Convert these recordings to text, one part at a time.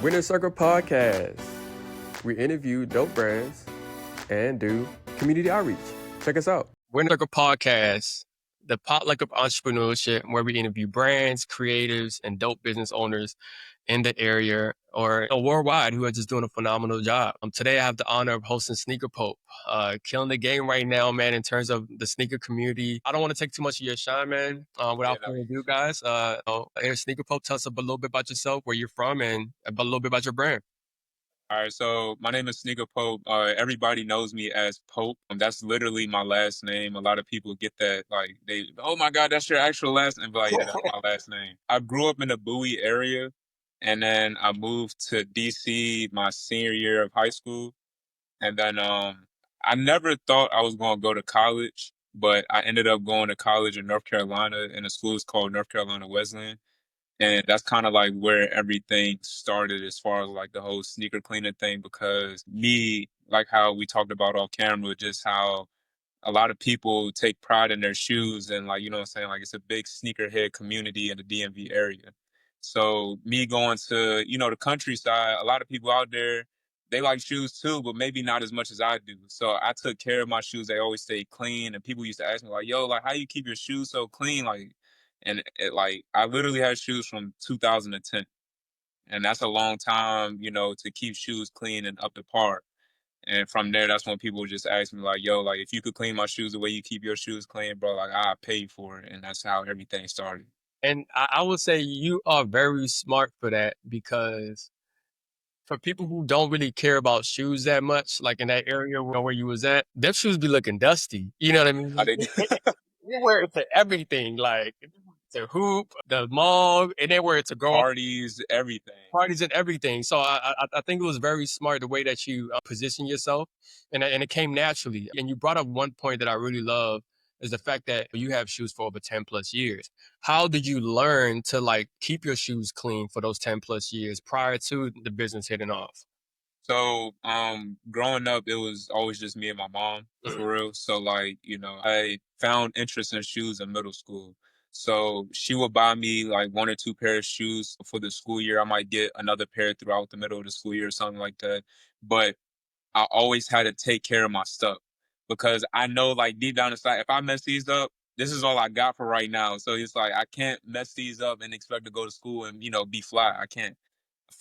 Winner Circle Podcast. We interview dope brands and do community outreach. Check us out. Winner Circle Podcast, the potluck of entrepreneurship, where we interview brands, creatives, and dope business owners in the area or worldwide who are just doing a phenomenal job. Today, I have the honor of hosting Sneaker Pope, killing the game right now, man, in terms of the sneaker community. I don't want to take too much of your shine, man. Without further ado, guys, here's Sneaker Pope. Tell us a little bit about yourself, where you're from, and a little bit about your brand. All right, so my name is Sneaker Pope. Everybody knows me as Pope. That's literally my last name. A lot of people get that, like, oh my God, that's your actual last name. But like, yeah, that's my last name. I grew up in the Bowie area, and then I moved to DC my senior year of high school. And then I never thought I was going to go to college, but I ended up going to college in North Carolina, and the school is called North Carolina Wesleyan. And that's kind of like where everything started as far as like the whole sneaker cleaning thing, because me, like how we talked about off camera, just how a lot of people take pride in their shoes and like, you know what I'm saying? Like it's a big sneakerhead community in the DMV area. So me going to, the countryside, a lot of people out there, they like shoes too, but maybe not as much as I do. So I took care of my shoes. They always stay clean. And people used to ask me like, yo, like how you keep your shoes so clean? Like, and like, I literally had shoes from 2010. And that's a long time, to keep shoes clean and up to par. And from there, that's when people just ask me like, yo, like if you could clean my shoes the way you keep your shoes clean, bro, like I'll pay you for it. And that's how everything started. And I would say you are very smart for that, because for people who don't really care about shoes that much, like in that area where you was at, their shoes be looking dusty. You know what I mean? You wear it to everything, like the hoop, the mug, and then wear it to go Parties, everything. parties and everything. So I think it was very smart the way that you position yourself, and it came naturally. And you brought up one point that I really love, is the fact that you have shoes for over 10 plus years. How did you learn to like keep your shoes clean for those 10 plus years prior to the business hitting off? So, growing up, it was always just me and my mom, for real. So, like, I found interest in shoes in middle school. So she would buy me like one or two pairs of shoes for the school year. I might get another pair throughout the middle of the school year or something like that. But I always had to take care of my stuff because I know, like, deep down inside, if I mess these up, this is all I got for right now. So it's like I can't mess these up and expect to go to school and be fly. I can't.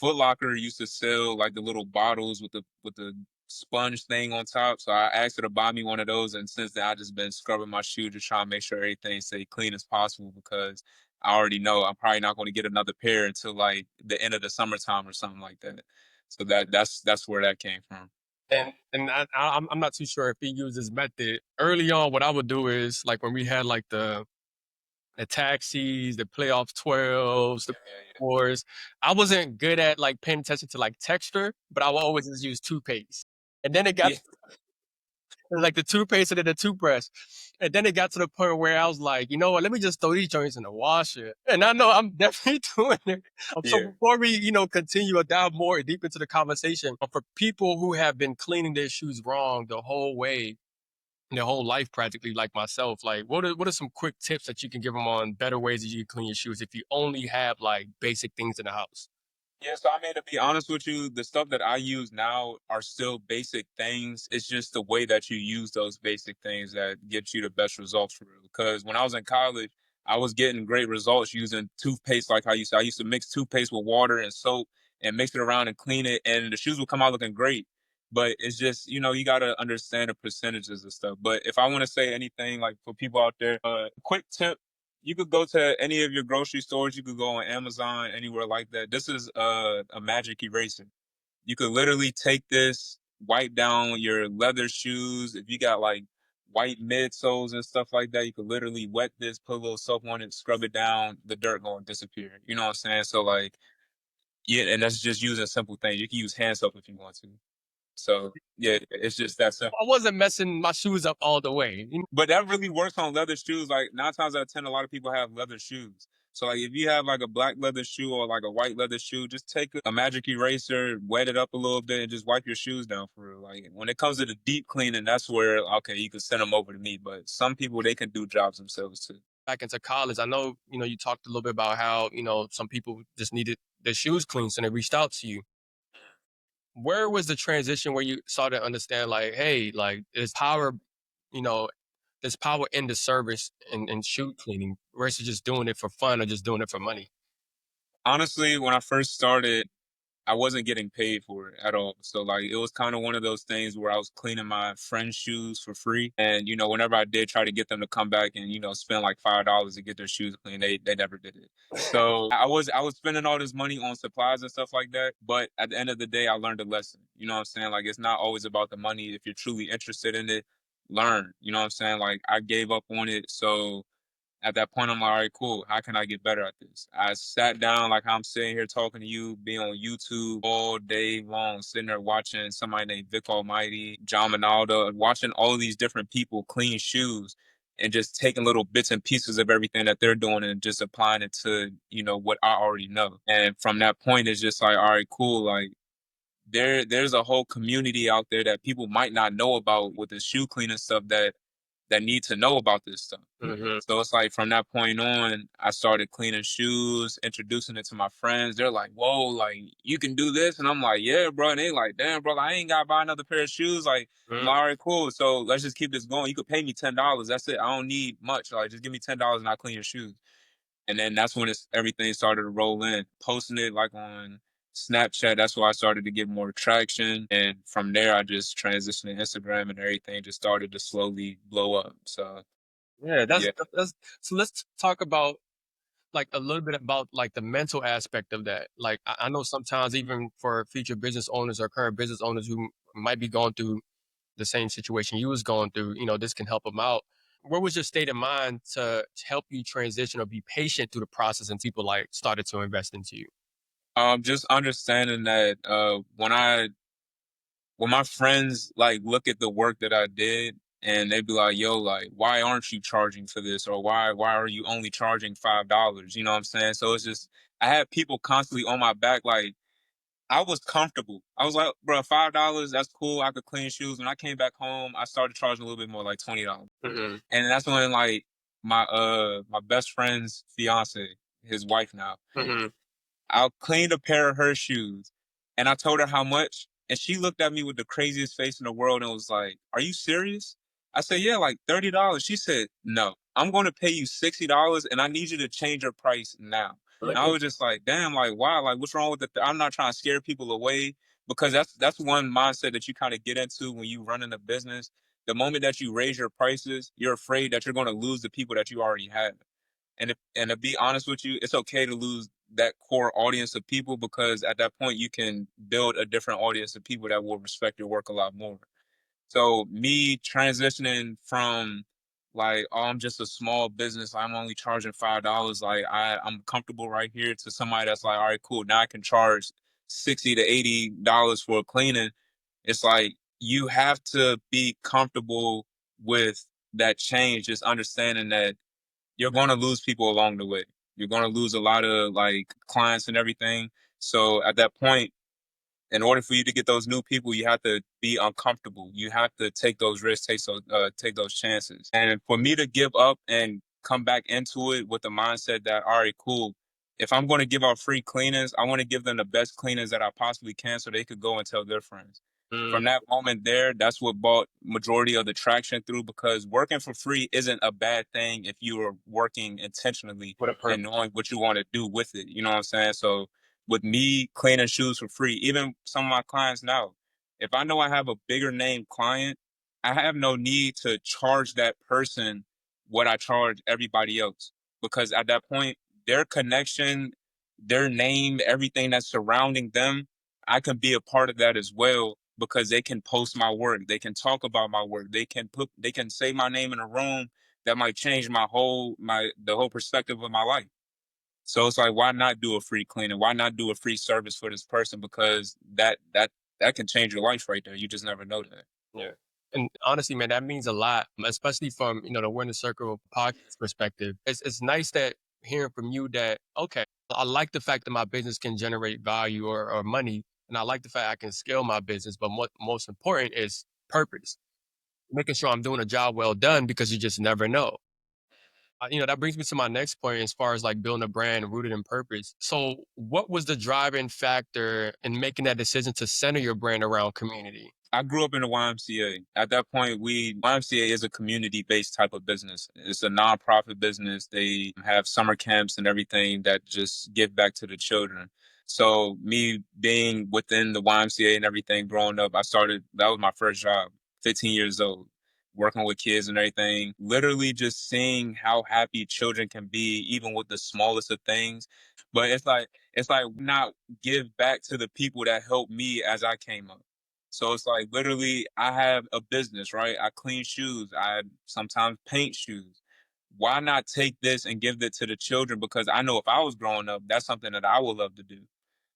Foot Locker used to sell like the little bottles with the sponge thing on top. So I asked her to buy me one of those, and since then I just been scrubbing my shoe to try and make sure everything stay clean as possible, because I already know I'm probably not going to get another pair until like the end of the summertime or something like that. So that's where that came from. And I'm not too sure if he used this method early on. What I would do is, like, when we had like the taxis, the playoff 12s, the fours, I wasn't good at like paying attention to like texture, but I would always just use toothpaste. And then it got Yeah. like the toothpaste and then the toothbrush. And then it got to the point where I was like, you know what, let me just throw these joints in the washer. And I know I'm definitely doing it. So Yeah. before we, continue or dive more deep into the conversation, for people who have been cleaning their shoes wrong the whole way, their whole life practically, like myself, like what are some quick tips that you can give them on better ways that you can clean your shoes if you only have like basic things in the house? Yeah, so I mean, to be honest with you, the stuff that I use now are still basic things. It's just the way that you use those basic things that get you the best results for real. Because when I was in college, I was getting great results using toothpaste, like I used to mix toothpaste with water and soap and mix it around and clean it, and the shoes would come out looking great. But it's just, you got to understand the percentages and stuff. But if I want to say anything, like for people out there, quick tip, you could go to any of your grocery stores. You could go on Amazon, anywhere like that. This is a magic eraser. You could literally take this, wipe down your leather shoes. If you got like white midsoles and stuff like that, you could literally wet this, put a little soap on it, scrub it down. The dirt gonna disappear. You know what I'm saying? So like, yeah, and that's just using simple things. You can use hand soap if you want to. So yeah, it's just that simple. I wasn't messing my shoes up all the way. But that really works on leather shoes. Like 9 times out of 10, a lot of people have leather shoes. So like if you have like a black leather shoe or like a white leather shoe, just take a magic eraser, wet it up a little bit, and just wipe your shoes down for real. Like when it comes to the deep cleaning, that's where okay, you can send them over to me. But some people, they can do jobs themselves too. Back into college, I know, you talked a little bit about how, some people just needed the shoes clean, so they reached out to you. Where was the transition where you started to understand, like, hey, like there's power, you know, there's power in the service and shoe cleaning versus just doing it for fun or just doing it for money? Honestly, when I first started, I wasn't getting paid for it at all. So like it was kind of one of those things where I was cleaning my friends' shoes for free. And whenever I did try to get them to come back and, spend like $5 to get their shoes clean, they never did it. So I was spending all this money on supplies and stuff like that. But at the end of the day, I learned a lesson. You know what I'm saying? Like it's not always about the money. If you're truly interested in it, learn. You know what I'm saying? Like I gave up on it. So at that point, I'm like, all right, cool. How can I get better at this? I sat down, like I'm sitting here talking to you, being on YouTube all day long, sitting there watching somebody named Vic Almighty, John Minaldo, watching all of these different people clean shoes and just taking little bits and pieces of everything that they're doing and just applying it to, what I already know. And from that point, it's just like, all right, cool. Like there's a whole community out there that people might not know about with the shoe cleaning stuff that need to know about this stuff. Mm-hmm. So it's like from that point on, I started cleaning shoes, introducing it to my friends. They're like, "Whoa, like you can do this," and I'm like, "Yeah, bro." And they like, "Damn, bro, I ain't gotta buy another pair of shoes." Like, I'm like, "All right, cool. So let's just keep this going. You could pay me $10. That's it. I don't need much. Like, just give me $10 and I'll clean your shoes." And then that's when everything started to roll in. Posting it like on Snapchat, that's why I started to get more traction. And from there, I just transitioned to Instagram and everything just started to slowly blow up. So, Yeah, yeah. that's so let's talk about like a little bit about like the mental aspect of that. Like I know sometimes even for future business owners or current business owners who might be going through the same situation you was going through, this can help them out. What was your state of mind to help you transition or be patient through the process and people like started to invest into you? Just understanding that when my friends like look at the work that I did and they be like, "Yo, like, why aren't you charging for this?" or "Why are you only charging $5?" You know what I'm saying? So it's just I had people constantly on my back. Like I was comfortable. I was like, "Bro, $5, that's cool. I could clean shoes." When I came back home, I started charging a little bit more, like $20, Mm-hmm. and that's when like my best friend's fiance, his wife now. Mm-hmm. I cleaned a pair of her shoes and I told her how much. And she looked at me with the craziest face in the world and was like, "Are you serious?" I said, "Yeah, like $30." She said, "No, I'm going to pay you $60 and I need you to change your price now." And I was just like, damn, like, wow, like, what's wrong with the, I'm not trying to scare people away because that's one mindset that you kind of get into when you run in a business. The moment that you raise your prices, you're afraid that you're going to lose the people that you already have. And to be honest with you, it's okay to lose that core audience of people because at that point you can build a different audience of people that will respect your work a lot more. So me transitioning from like, oh, I'm just a small business, I'm only charging $5, like I'm comfortable right here to somebody that's like, all right, cool, now I can charge $60 to $80 for a cleaning. It's like you have to be comfortable with that change, just understanding that you're going to lose people along the way. You're going to lose a lot of like clients and everything. So at that point, in order for you to get those new people, you have to be uncomfortable. You have to take those risks, take those chances. And for me to give up and come back into it with the mindset that, all right, cool. If I'm going to give out free cleanings, I want to give them the best cleanings that I possibly can so they could go and tell their friends. From that moment there, that's what brought majority of the traction through because working for free isn't a bad thing if you are working intentionally What a and purpose. knowing what you want to do with it. You know what I'm saying? So with me cleaning shoes for free, even some of my clients now, if I know I have a bigger name client, I have no need to charge that person what I charge everybody else because at that point, their connection, their name, everything that's surrounding them, I can be a part of that as well because they can post my work, they can talk about my work, they can say my name in a room that might change the whole perspective of my life. So it's like, why not do a free cleaning? Why not do a free service for this person? Because that can change your life right there. You just never know that. Yeah. And honestly, man, that means a lot, especially from, the Winner Circle podcast perspective. It's nice that hearing from you that, okay, I like the fact that my business can generate value or money. And I like the fact I can scale my business. But what most important is purpose, making sure I'm doing a job well done because you just never know. That brings me to my next point as far as like building a brand rooted in purpose. So, what was the driving factor in making that decision to center your brand around community? I grew up in the YMCA. At that point, YMCA is a community-based type of business. It's a nonprofit business. They have summer camps and everything that just give back to the children. So me being within the YMCA and everything growing up, that was my first job, 15 years old, working with kids and everything, literally just seeing how happy children can be, even with the smallest of things. But it's like not give back to the people that helped me as I came up. So it's like literally, I have a business, right? I clean shoes. I sometimes paint shoes. Why not take this and give it to the children? Because I know if I was growing up, that's something that I would love to do.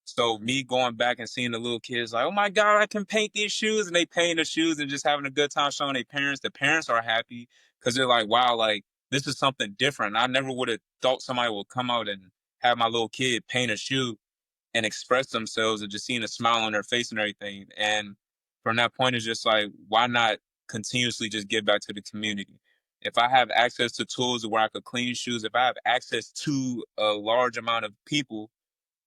So me going back and seeing the little kids like, oh my God, I can paint these shoes, and they paint the shoes and just having a good time showing their parents. The parents are happy because they're like, wow, like this is something different. I never would have thought somebody would come out and have my little kid paint a shoe and express themselves, and just seeing a smile on their face and everything. And from that point, it's just like, why not continuously just give back to the community? If I have access to tools where I could clean shoes, if I have access to a large amount of people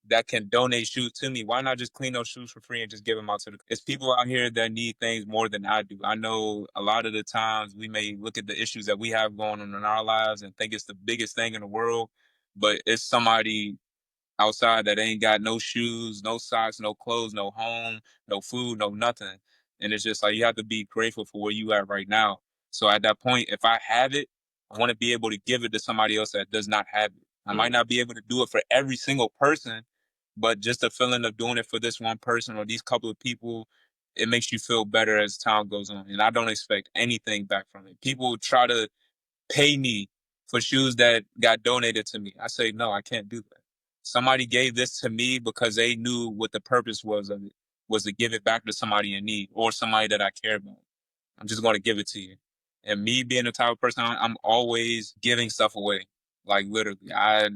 that can donate shoes to me, why not just clean those shoes for free and just give them out to it's people out here that need things more than I do. I know a lot of the times we may look at the issues that we have going on in our lives and think it's the biggest thing in the world, but it's somebody outside that ain't got no shoes, no socks, no clothes, no home, no food, no nothing. And it's just like you have to be grateful for where you at right now. So at that point, if I have it, I want to be able to give it to somebody else that does not have it. I might not be able to do it for every single person, but just the feeling of doing it for this one person or these couple of people, it makes you feel better as time goes on. And I don't expect anything back from it. People try to pay me for shoes that got donated to me. I say, no, I can't do that. Somebody gave this to me because they knew what the purpose was of it, was to give it back to somebody in need or somebody that I care about. I'm just going to give it to you. And me being the type of person, I'm always giving stuff away. Like literally, I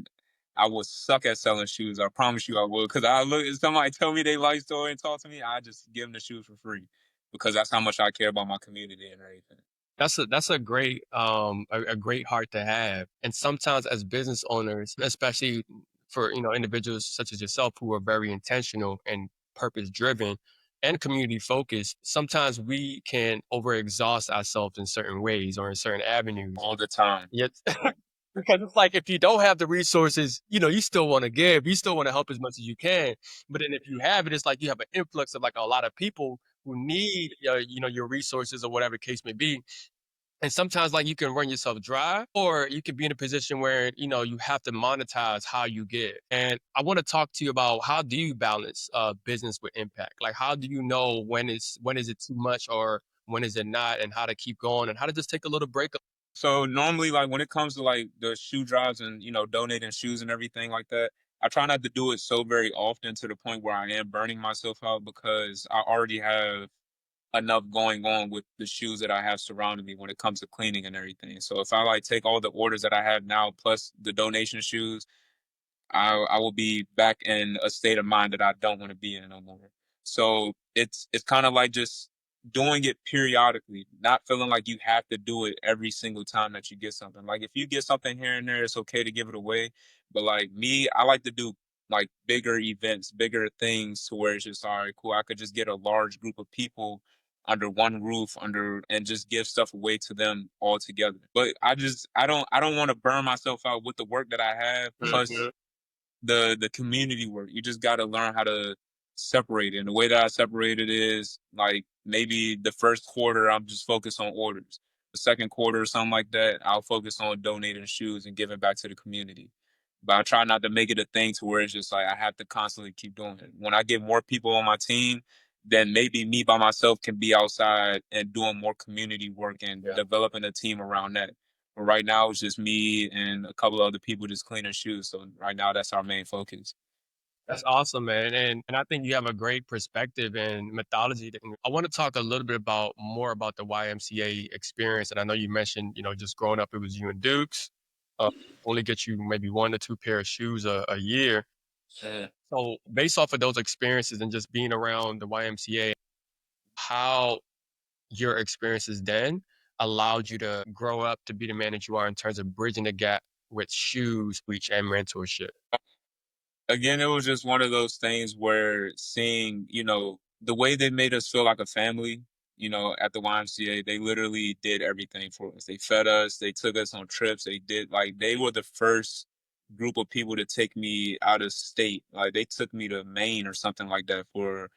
would suck at selling shoes. I promise you I would. Because I look, if somebody tell me they life story and talk to me, I just give them the shoes for free because that's how much I care about my community and everything. That's a great a great heart to have. And sometimes as business owners, especially for individuals such as yourself who are very intentional and purpose driven and community focused, sometimes we can overexhaust ourselves in certain ways or in certain avenues. All the time. Yet because it's like if you don't have the resources, you still want to give, you still want to help as much as you can. But then if you have it, it's like you have an influx of like a lot of people who need your resources or whatever the case may be. And sometimes like you can run yourself dry or you can be in a position where, you have to monetize how you give. And I want to talk to you about how do you balance business with impact? Like how do you know when is it too much or when is it not and how to keep going and how to just take a little break. So normally, like when it comes to like the shoe drives and donating shoes and everything like that, I try not to do it so very often to the point where I am burning myself out because I already have enough going on with the shoes that I have surrounding me when it comes to cleaning and everything. So if I like take all the orders that I have now plus the donation shoes, I will be back in a state of mind that I don't want to be in no more. So it's kind of like just doing it periodically, not feeling like you have to do it every single time that you get something. Like if you get something here and there, it's okay to give it away. But like me, I like to do like bigger events, bigger things to where it's just all right, cool. I could just get a large group of people under one roof under and just give stuff away to them all together. But I don't want to burn myself out with the work that I have. Plus the community work. You just got to learn how to separate it. And the way that I separate it is like maybe the first quarter I'm just focused on orders. The second quarter or something like that, I'll focus on donating shoes and giving back to the community. But I try not to make it a thing to where it's just like I have to constantly keep doing it. When I get more people on my team, then maybe me by myself can be outside and doing more community work and developing a team around that. But right now it's just me and a couple of other people just cleaning shoes. So right now that's our main focus. That's awesome, man. And I think you have a great perspective and methodology. I want to talk a little bit about more about the YMCA experience. And I know you mentioned, just growing up, it was you and Dukes. Uh, only get you maybe 1 to 2 pair of shoes a year. Yeah. So based off of those experiences and just being around the YMCA, how your experiences then allowed you to grow up to be the man that you are in terms of bridging the gap with shoes, reach, and mentorship? Again, it was just one of those things where seeing, the way they made us feel like a family, at the YMCA, they literally did everything for us. They fed us, they took us on trips, they were the first group of people to take me out of state. Like they took me to Maine or something like that for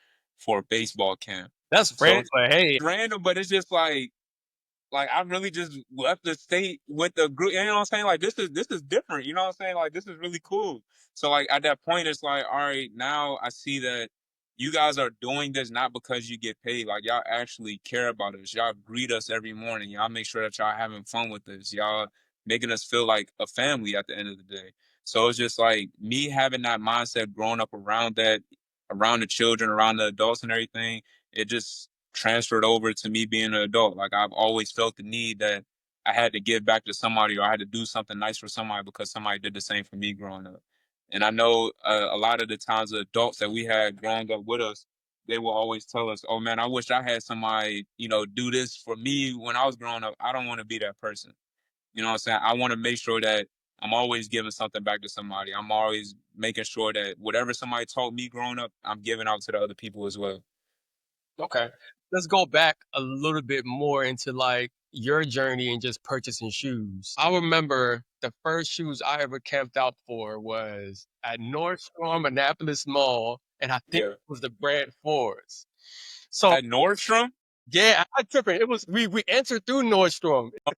a baseball camp. That's So random, but hey, random, but it's just like I really just left the state with the group. You know what I'm saying? Like this is different. You know what I'm saying? Like this is really cool. So like at that point, it's like, all right, now I see that you guys are doing this not because you get paid. Like y'all actually care about us. Y'all greet us every morning. Y'all make sure that y'all having fun with us. Y'all making us feel like a family at the end of the day. So it's just like me having that mindset, growing up around that, around the children, around the adults and everything. It just transferred over to me being an adult. Like I've always felt the need that I had to give back to somebody or I had to do something nice for somebody because somebody did the same for me growing up. And I know a lot of the times the adults that we had growing up with us, they will always tell us, "Oh man, I wish I had somebody, do this for me when I was growing up. I don't want to be that person." You know what I'm saying? I want to make sure that I'm always giving something back to somebody. I'm always making sure that whatever somebody taught me growing up, I'm giving out to the other people as well. okay. Let's go back a little bit more into like your journey and just purchasing shoes. I remember the first shoes I ever camped out for was at Nordstrom Annapolis Mall, and I think Yeah. it was the brand Force. So At Nordstrom? yeah, I tripping. It was we entered through Nordstrom. I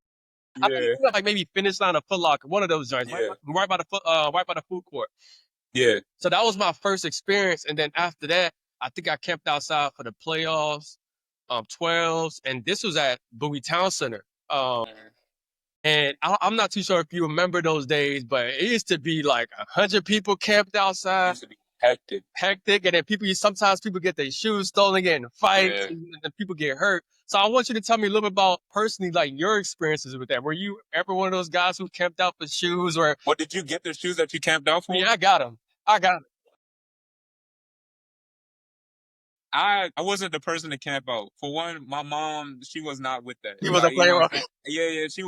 think Yeah. it was like maybe Finish Line or Foot Locker, one of those joints, Yeah. right by the food court. Yeah. So that was my first experience, and then after that, I think I camped outside for the playoffs, 12s, and this was at Bowie Town Center. Mhm. And I'm not too sure if you remember those days, but it used to be like 100 people camped outside, Used to be hectic. hectic, and then sometimes people get their shoes stolen, get in fights, Yeah. and then people get hurt. So I want you to tell me a little bit about personally, like your experiences with that. Were you ever one of those guys who camped out for shoes, or What did you get the shoes that you camped out for? yeah, I got them. I got them. I wasn't the person to camp out. For one, my mom, she was not with that. He was a Like, you know player. what I'm saying? Yeah, yeah, she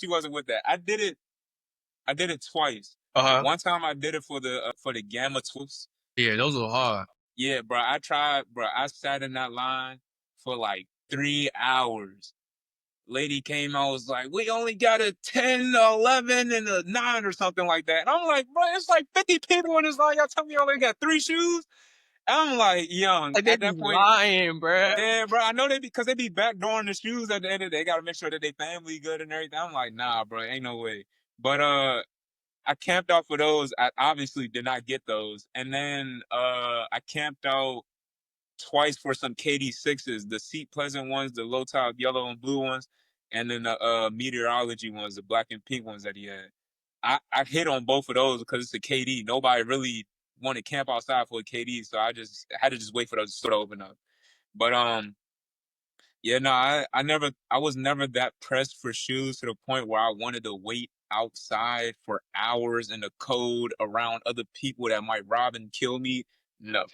wasn't with that. I did it twice. Uh huh. One time I did it for the Gamma Twos. Yeah, those were hard. Yeah, bro, I tried, bro. I sat in that line for like 3 hours. Lady came out, was like, we only got a 10, 11, and a 9 or something like that. And I'm like, bro, it's like 50 people in this line. Y'all tell me you only got 3 shoes? And I'm like, young, Like they at be that point, lying, bruh. yeah, bro, I know because they be backdooring the shoes at the end of the day. They got to make sure that they family good and everything. I'm like, nah, bro, ain't no way. But I camped out for those. I obviously did not get those. And then I camped out twice for some KD6s, the Seat Pleasant ones, the low top yellow and blue ones, and then the meteorology ones, the black and pink ones that he had. I hit on both of those because it's a KD. Nobody really wanted to camp outside for a KD, so I just had to just wait for those to sort of open up. But yeah, no, I was never that pressed for shoes to the point where I wanted to wait outside for hours in the cold around other people that might rob and kill me. No,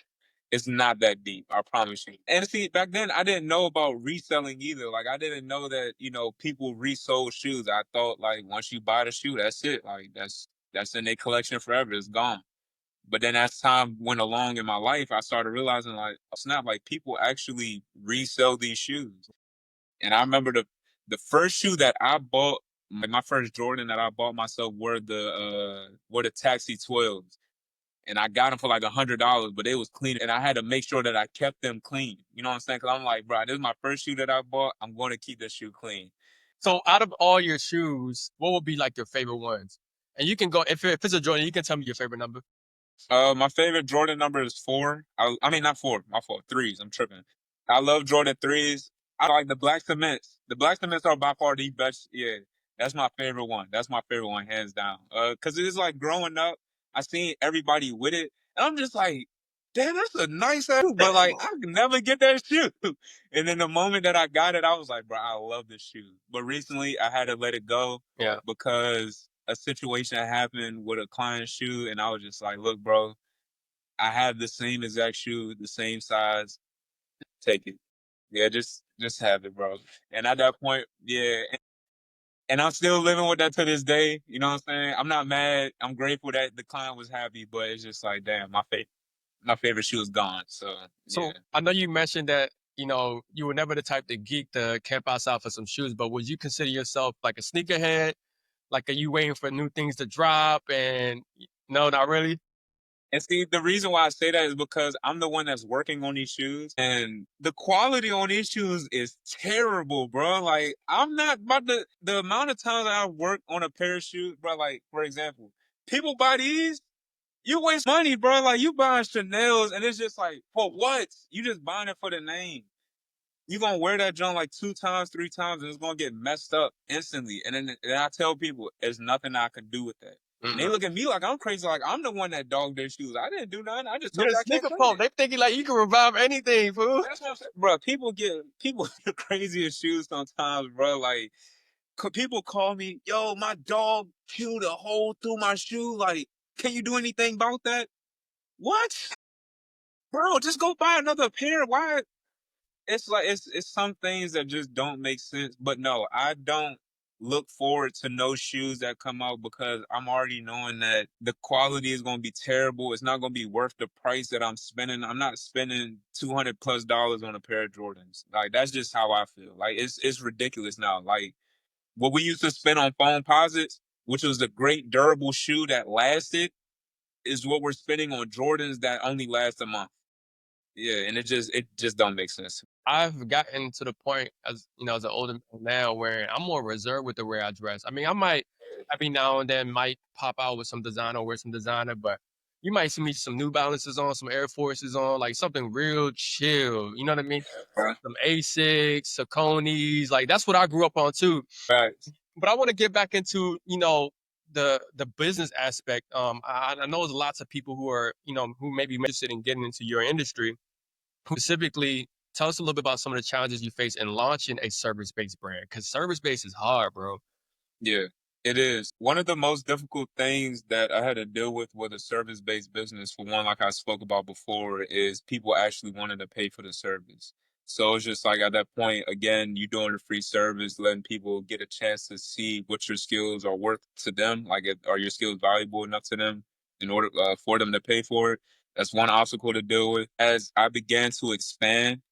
it's not that deep, I promise you. And see, back then I didn't know about reselling either. Like I didn't know that, people resold shoes. I thought like once you buy the shoe, that's it. Like that's in their collection forever. It's gone. But then as time went along in my life, I started realizing like, oh, snap, like people actually resell these shoes. And I remember the first shoe that I bought, like my first Jordan that I bought myself were the Taxi 12s. And I got them for like $100, but they was clean, and I had to make sure that I kept them clean. You know what I'm saying? Because I'm like, bro, this is my first shoe that I bought. I'm going to keep this shoe clean. So out of all your shoes, what would be like your favorite ones? And you can go if it's a Jordan, you can tell me your favorite number. My favorite Jordan number is 4. I mean, not 4. My fault. Threes. I'm tripping. I love Jordan threes. I like the black cements. The black cements are by far the best. Yeah, that's my favorite one. That's my favorite one, hands down. Cause it's like growing up, I seen everybody with it, and I'm just like, damn, that's a nice ass shoe, but like I could never get that shoe. And then the moment that I got it, I was like, bro, I love this shoe. But recently, I had to let it go Yeah. because a situation happened with a client's shoe, and I was just like, look, bro, I have the same exact shoe, the same size. Take it. Yeah, just have it, bro. And at that point, yeah, and I'm still living with that to this day. You know what I'm saying? I'm not mad. I'm grateful that the client was happy, but it's just like, damn, my favorite shoe is gone. So yeah. So I know you mentioned that, you were never the type to geek to camp outside for some shoes, but would you consider yourself like a sneakerhead? Like, are you waiting for new things to drop? And no, not really. And see, the reason why I say that is because I'm the one that's working on these shoes, and the quality on these shoes is terrible, bro. Like, I'm not about the amount of times I work on a pair of shoes, bro. Like, for example, people buy these, you waste money, bro. Like, you buying Chanel's, and it's just like, for what? You just buying it for the name. You gonna wear that junk like 2 times, 3 times, and it's gonna get messed up instantly. And then I tell people, there's nothing I can do with that. And they Mm-mm. look at me like I'm crazy, like I'm the one that dogged their shoes. I didn't do nothing. I just You're told a you I can't sneaker trade punk. it. They thinking like you can revive anything, fool. That's what I'm saying, bro. People get the craziest shoes sometimes, bro. Like people call me, yo, my dog chewed a hole through my shoe. Like, can you do anything about that? What, bro? Just go buy another pair. Why? It's like it's some things that just don't make sense. But no, I don't look forward to no shoes that come out because I'm already knowing that the quality is gonna be terrible. It's not gonna be worth the price that I'm spending. I'm not spending $200+ on a pair of Jordans. Like that's just how I feel. Like it's ridiculous now. Like what we used to spend on phone posits, which was a great durable shoe that lasted, is what we're spending on Jordans that only last a month. Yeah, and it just don't make sense. I've gotten to the point as an older man now where I'm more reserved with the way I dress. I mean, I might every now and then might pop out with some designer or wear some designer, but you might see me some New Balances on, some Air Forces on, like something real chill. You know what I mean? Some Asics, Sauconys, like that's what I grew up on too. Facts. But I want to get back into, the business aspect. I know there's lots of people who are, who may be interested in getting into your industry. Who specifically tell us a little bit about some of the challenges you face in launching a service-based brand? Because service-based is hard, bro. Yeah, it is. One of the most difficult things that I had to deal with a service-based business, for one, like I spoke about before, is people actually wanting to pay for the service. So it's just like at that point, again, you doing a free service, letting people get a chance to see what your skills are worth to them. Like, are your skills valuable enough to them in order for them to pay for it? That's one obstacle to deal with. As I began to expand,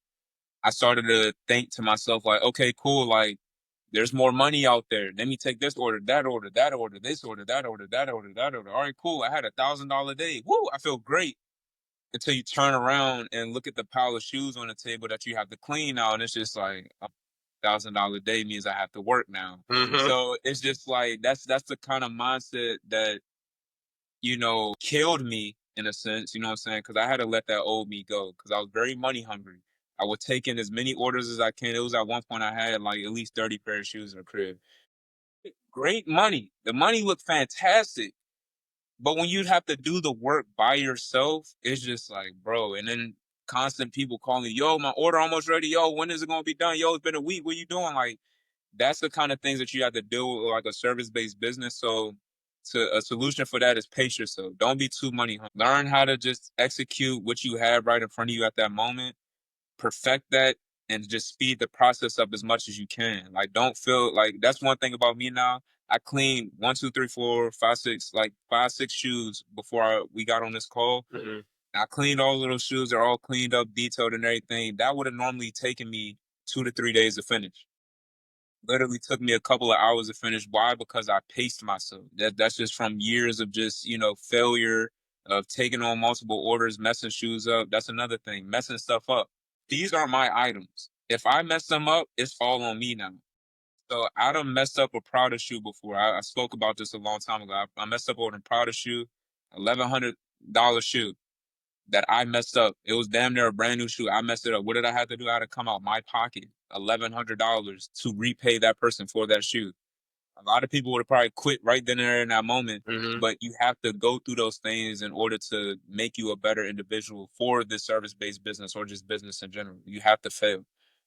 I started to think to myself, like, okay, cool, like there's more money out there. Let me take this order, that order, that order, this order, that order, that order, that order. All right, cool. I had $1,000 day. Woo, I feel great. Until you turn around and look at the pile of shoes on the table that you have to clean now, and it's just like $1,000 day means I have to work now. Mm-hmm. So it's just like that's the kind of mindset that killed me in a sense, you know what I'm saying? Because I had to let that old me go because I was very money hungry. I would take in as many orders as I can. It was at one point I had like at least 30 pair of shoes in the crib. Great money. The money looked fantastic. But when you'd have to do the work by yourself, it's just like, bro. And then constant people calling, yo, my order almost ready. Yo, when is it gonna be done? Yo, it's been a week. What you doing? Like, that's the kind of things that you have to deal with like a service-based business. So a solution for that is pace yourself. Don't be too money hungry. Learn how to just execute what you have right in front of you at that moment, perfect that, and just speed the process up as much as you can. Like, don't feel like that's one thing about me now. I cleaned one, two, three, four, five, six, like 5, 6 shoes before we got on this call. Mm-hmm. I cleaned all of those shoes. They're all cleaned up, detailed, and everything. That would have normally taken me 2 to 3 days to finish. Literally took me a couple of hours to finish. Why? Because I paced myself. That's just from years of just failure of taking on multiple orders, messing shoes up. That's another thing, messing stuff up. These are my items. If I mess them up, it's all on me now. So I done messed up a Prada shoe before. I spoke about this a long time ago. I messed up on a Prada shoe, $1,100 shoe that I messed up. It was damn near a brand new shoe. I messed it up. What did I have to do? I had to come out my pocket, $1,100 to repay that person for that shoe. A lot of people would have probably quit right then and there in that moment, Mm-hmm. but you have to go through those things in order to make you a better individual for this service-based business or just business in general. You have to fail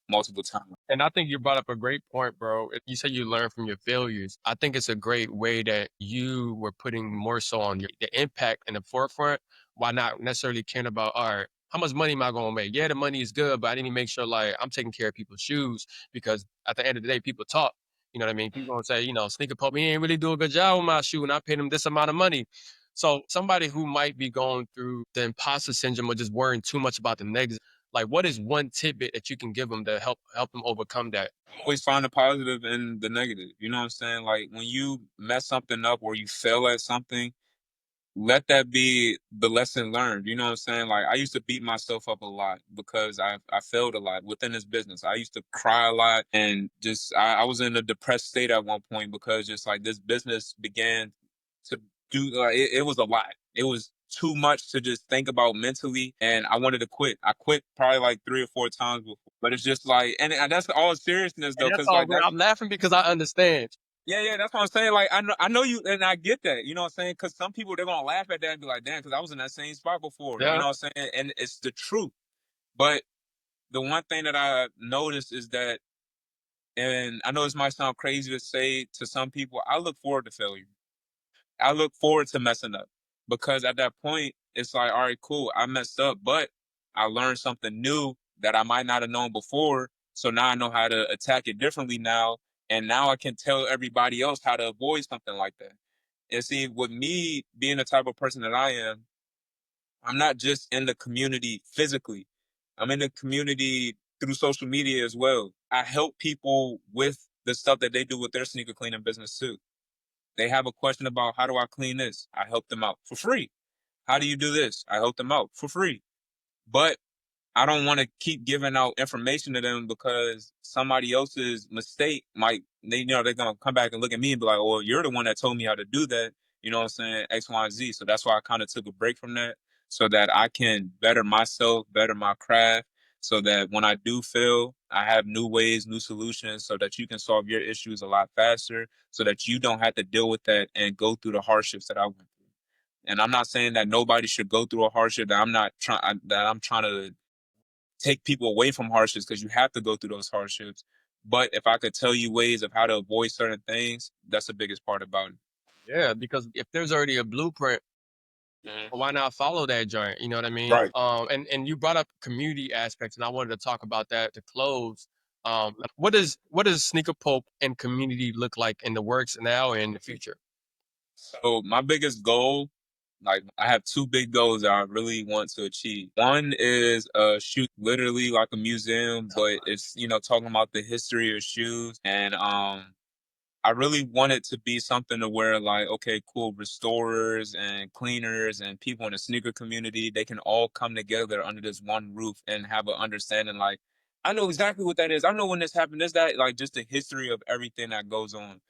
multiple times. And I think you brought up a great point, bro. If you said you learn from your failures. I think it's a great way that you were putting more so on the impact in the forefront, while not necessarily caring about, all right, how much money am I gonna make? Yeah, the money is good, but I need to make sure like I'm taking care of people's shoes because at the end of the day, people talk. You know what I mean? People gonna say, Sneaker Pop, he ain't really do a good job with my shoe, and I paid him this amount of money. So somebody who might be going through the imposter syndrome or just worrying too much about the negatives, like what is one tidbit that you can give them to help them overcome that? Always find the positive in the negative. You know what I'm saying? Like when you mess something up or you fail at something, let that be the lesson learned. You know what I'm saying? Like I used to beat myself up a lot because I failed a lot within this business. I used to cry a lot and just I was in a depressed state at one point because just like this business began to do it was a lot. It was too much to just think about mentally and I wanted to quit. I quit probably like 3 or 4 times before. But it's just like and that's all seriousness And though, that's because all like good. that's I'm laughing because I understand. yeah, yeah, that's what I'm saying. Like, I know you, and I get that. You know what I'm saying? Because some people they're gonna laugh at that and be like, "Damn," because I was in that same spot before. You Yeah. know what I'm saying? And it's the truth. But the one thing that I noticed is that, and I know this might sound crazy to say to some people, I look forward to failure. I look forward to messing up because at that point, it's like, all right, cool, I messed up, but I learned something new that I might not have known before. So now I know how to attack it differently now. And now I can tell everybody else how to avoid something like that. And see, with me being the type of person that I am, I'm not just in the community physically. I'm in the community through social media as well. I help people with the stuff that they do with their sneaker cleaning business too. They have a question about how do I clean this? I help them out for free. How do you do this? I help them out for free. But I don't want to keep giving out information to them because somebody else's mistake might they're gonna come back and look at me and be like, "Oh, you're the one that told me how to do that." You know what I'm saying? X, Y, and Z. So that's why I kind of took a break from that so that I can better myself, better my craft, so that when I do fail, I have new ways, new solutions, so that you can solve your issues a lot faster, so that you don't have to deal with that and go through the hardships that I went through. And I'm not saying that nobody should go through a hardship that I'm trying to take people away from hardships because you have to go through those hardships. But if I could tell you ways of how to avoid certain things, that's the biggest part about it. Yeah, because if there's already a blueprint, Mhm. why not follow that joint? You know what I mean? Right. And you brought up community aspects, and I wanted to talk about that to close. What does Sneaker Pope and community look like in the works now and in the future? So my biggest goal, like I have two big goals that I really want to achieve. One is a shoe, literally like a museum, but it's talking about the history of shoes, and I really want it to be something to where like, okay, cool, restorers and cleaners and people in the sneaker community, they can all come together under this one roof and have an understanding like, I know exactly what that is. I know when this happened, this, that, like just the history of everything that goes on.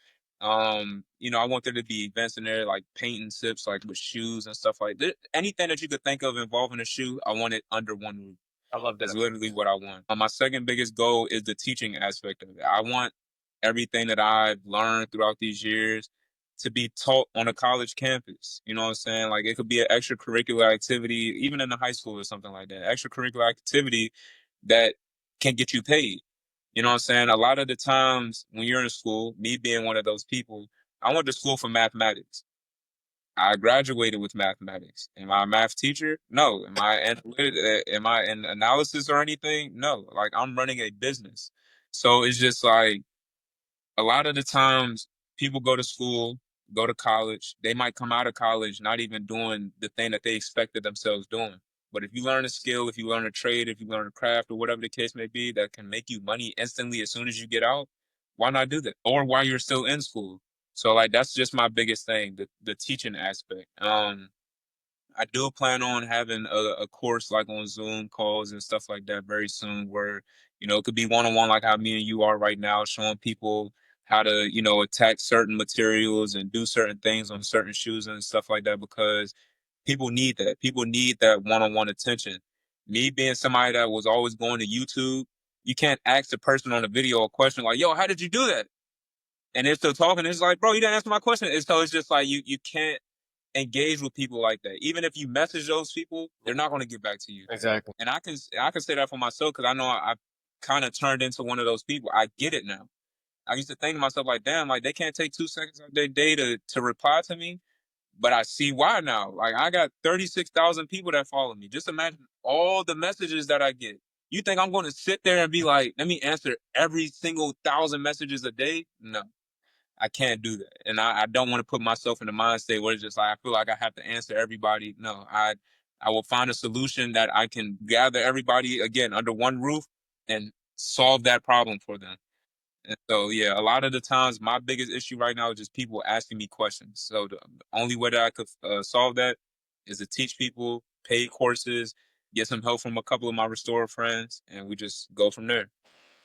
I want there to be events in there like painting tips, like with shoes and stuff like that. Anything that you could think of involving a shoe, I want it under one roof. I love That's that. literally what I want. My second biggest goal is the teaching aspect of it. I want everything that I've learned throughout these years to be taught on a college campus. You know what I'm saying? Like it could be an extracurricular activity, even in the high school or something like that. Extracurricular activity that can get you paid. You know what I'm saying? A lot of the times when you're in school, me being one of those people, I went to school for mathematics. I graduated with mathematics. Am I a math teacher? No. Am I in analysis or anything? No. Like I'm running a business. So it's just like a lot of the times people go to school, go to college, they might come out of college not even doing the thing that they expected themselves doing. But if you learn a skill, if you learn a trade, if you learn a craft or whatever the case may be that can make you money instantly as soon as you get out, why not do that? Or while you're still in school. So like that's just my biggest thing, the teaching aspect. I do plan on having a course like on Zoom calls and stuff like that very soon where, it could be one on one like how me and you are right now, showing people how to, attack certain materials and do certain things on certain shoes and stuff like that because people need that. People need that one on one attention. Me being somebody that was always going to YouTube, you can't ask the person on the video a question like, yo, how did you do that? And they're still talking. It's like, bro, you didn't answer my question. So it's just like you can't engage with people like that. Even if you message those people, they're not going to get back to you. Exactly. And I can say that for myself because I know I kind of turned into one of those people. I get it now. I used to think to myself like, damn, like they can't take 2 seconds of their day to reply to me. But I see why now. Like I got 36,000 people that follow me. Just imagine all the messages that I get. You think I'm going to sit there and be like, let me answer every single 1,000 messages a day? No, I can't do that. And I don't want to put myself in the mind state where it's just like I feel like I have to answer everybody. No, I will find a solution that I can gather everybody again under one roof and solve that problem for them. And so, yeah, a lot of the times, my biggest issue right now is just people asking me questions. So the only way that I could solve that is to teach people, paid courses, get some help from a couple of my restorer friends, and we just go from there.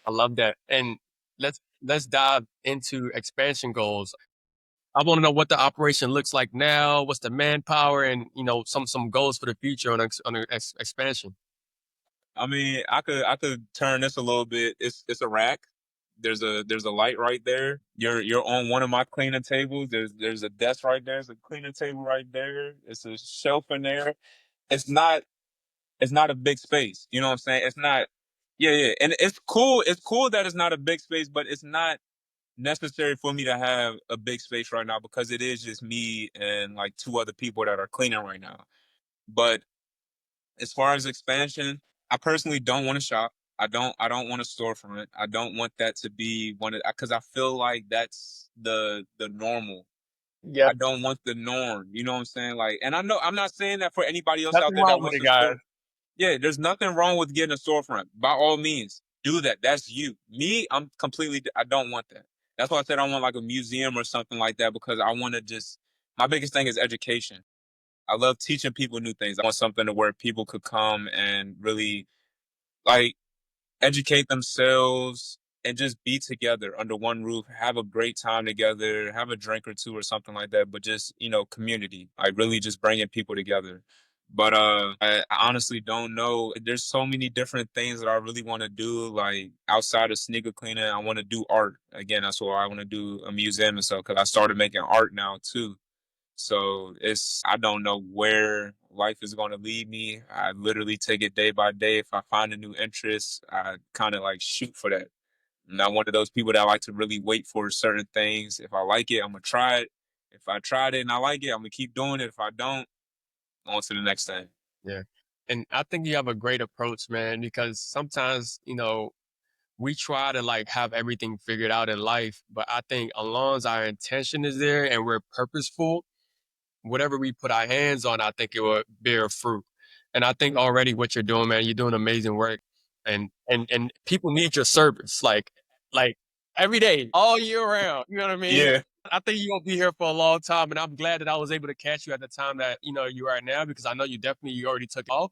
I love that. And let's dive into expansion goals. I want to know what the operation looks like now, what's the manpower, and some goals for the future on expansion. I mean, I could turn this a little bit. It's a rack. There's a light right there. You're on one of my cleaning tables. There's a desk right there. There's a cleaning table right there. It's a shelf in there. It's not it's not a big space. You know what I'm saying? It's not. Yeah, yeah, and it's cool. It's cool that it's not a big space, but it's not necessary for me to have a big space right now because it is just me and like two other people that are cleaning right now. But as far as expansion, I personally don't want to shop. I don't want a storefront. I don't want that to be one of because I feel like that's the normal. I Yep. don't want the norm. You know what I'm saying? Like, and I know I'm not saying that for anybody else out Nothing there wrong that with wants it, to store. guys. Yeah, there's nothing wrong with getting a storefront. By all means, do that. That's you. Me, I'm completely. I don't want that. That's why I said I want like a museum or something like that because I want to just. My biggest thing is education. I love teaching people new things. I want something to where people could come and really like educate themselves and just be together under one roof, have a great time together, have a drink or two or something like that. But just community, like really just bringing people together. But I honestly don't know. There's so many different things that I really want to do. Like outside of sneaker cleaning, I want to do art again. That's why I want to do a museum and stuff because I started making art now too. So I don't know where life is going to lead me. I literally take it day by day. If I find a new interest, I kind of like shoot for that. I'm not one of those people that like to really wait for certain things. If I like it, I'm going to try it. If I tried it and I like it, I'm going to keep doing it. If I don't, on to the next thing. Yeah. And I think you have a great approach, man, because sometimes, we try to like have everything figured out in life, but I think as long as our intention is there and we're purposeful, whatever we put our hands on, I think it will bear fruit. And I think already what you're doing, man, you're doing amazing work. And people need your service, like every day, all year round. You know what I mean? Yeah, I think you're gonna be here for a long time, and I'm glad that I was able to catch you at the time that you are now because I know you already took off.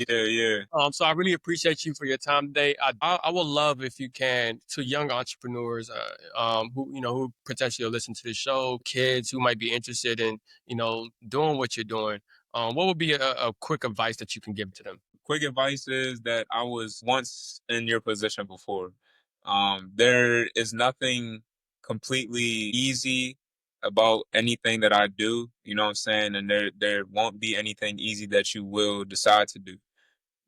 yeah, yeah. So I really appreciate you for your time today. I would love if you can to young entrepreneurs, who potentially listen to the show, kids who might be interested in doing what you're doing. What would be a quick advice that you can give to them? Quick advice is that I was once in your position before. There is nothing completely easy about anything that I do, you know what I'm saying? And there won't be anything easy that you will decide to do.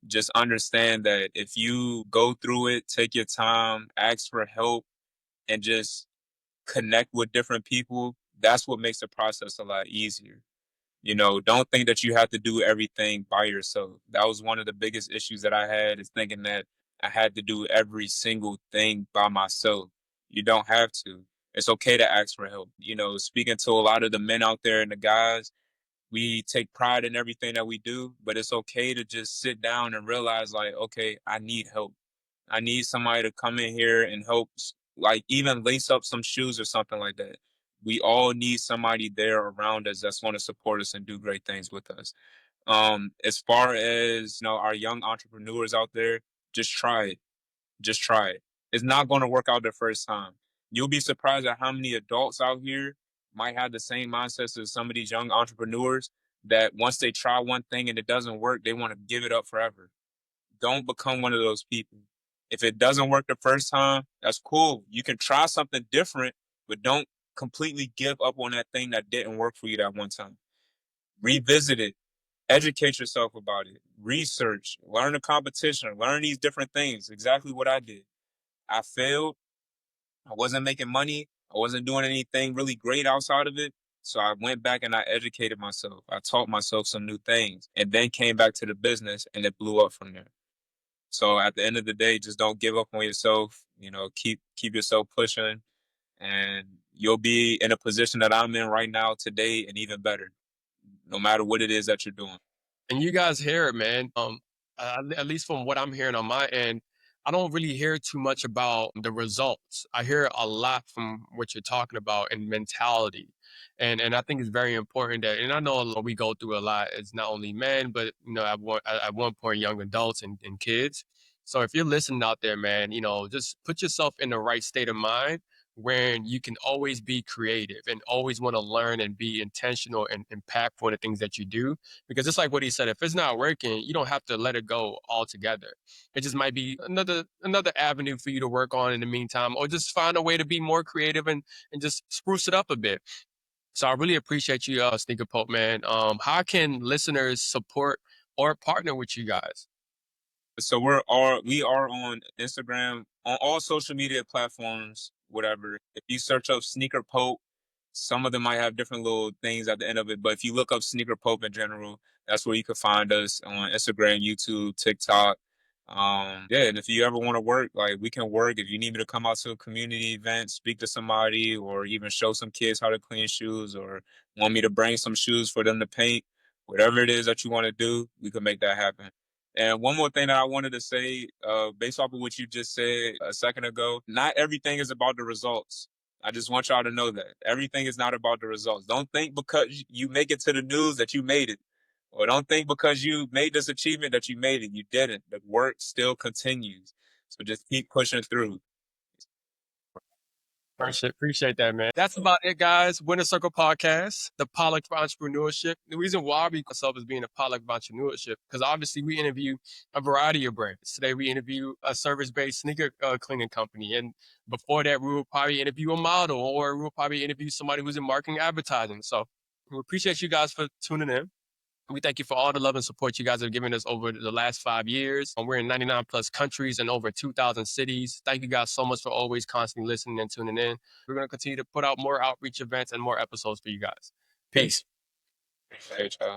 Just understand that if you go through it, take your time, ask for help, and just connect with different people, that's what makes the process a lot easier. Don't think that you have to do everything by yourself. That was one of the biggest issues that I had is thinking that I had to do every single thing by myself. You don't have to. It's okay to ask for help. Speaking to a lot of the men out there and the guys, we take pride in everything that we do, but it's okay to just sit down and realize like, okay, I need help. I need somebody to come in here and help, like even lace up some shoes or something like that. We all need somebody there around us that's going to support us and do great things with us. As far as our young entrepreneurs out there, just try it. Just try it. It's not going to work out the first time. You'll be surprised at how many adults out here might have the same mindsets as some of these young entrepreneurs that once they try one thing and it doesn't work, they want to give it up forever. Don't become one of those people. If it doesn't work the first time, that's cool. You can try something different, but don't completely give up on that thing that didn't work for you that one time. Revisit it, educate yourself about it, research, learn the competition, learn these different things. Exactly what I did. I failed. I wasn't making money. I wasn't doing anything really great outside of it. So I went back and I educated myself. I taught myself some new things and then came back to the business and it blew up from there. So at the end of the day, just don't give up on yourself. Keep yourself pushing, and you'll be in a position that I'm in right now today and even better, no matter what it is that you're doing. And you guys hear it, man. At least from what I'm hearing on my end, I don't really hear too much about the results. I hear a lot from what you're talking about and mentality. And I think it's very important that, and I know we go through a lot. It's not only men, but at one point, young adults and kids. So if you're listening out there, man, just put yourself in the right state of mind where you can always be creative and always want to learn and be intentional and impactful in the things that you do, because it's like what he said, if it's not working, you don't have to let it go altogether. It just might be another avenue for you to work on in the meantime, or just find a way to be more creative and just spruce it up a bit. So I really appreciate you, Sneaker Pope, man. How can listeners support or partner with you guys? So we are on Instagram, on all social media platforms, whatever. If you search up Sneaker Pope, some of them might have different little things at the end of it, but if you look up Sneaker Pope in general, that's where you can find us on Instagram, YouTube, TikTok. Yeah, and if you ever want to work, like we can work. If you need me to come out to a community event, speak to somebody, or even show some kids how to clean shoes, or want me to bring some shoes for them to paint, whatever it is that you want to do, we can make that happen. And one more thing that I wanted to say, based off of what you just said a second ago, not everything is about the results. I just want y'all to know that everything is not about the results. Don't think because you make it to the news that you made it, or don't think because you made this achievement that you made it. You didn't. The work still continues. So just keep pushing through. Appreciate that, man. That's about it, guys. Winner Circle Podcast, the potluck for entrepreneurship. The reason why we call ourselves as being a potluck of entrepreneurship, because obviously we interview a variety of brands. Today we interview a service-based sneaker cleaning company, and before that we will probably interview a model, or we'll probably interview somebody who's in marketing advertising. So we appreciate you guys for tuning in. We thank you for all the love and support you guys have given us over the last 5 years. We're in 99 plus countries and over 2,000 cities. Thank you guys so much for always constantly listening and tuning in. We're going to continue to put out more outreach events and more episodes for you guys. Peace. Appreciate y'all.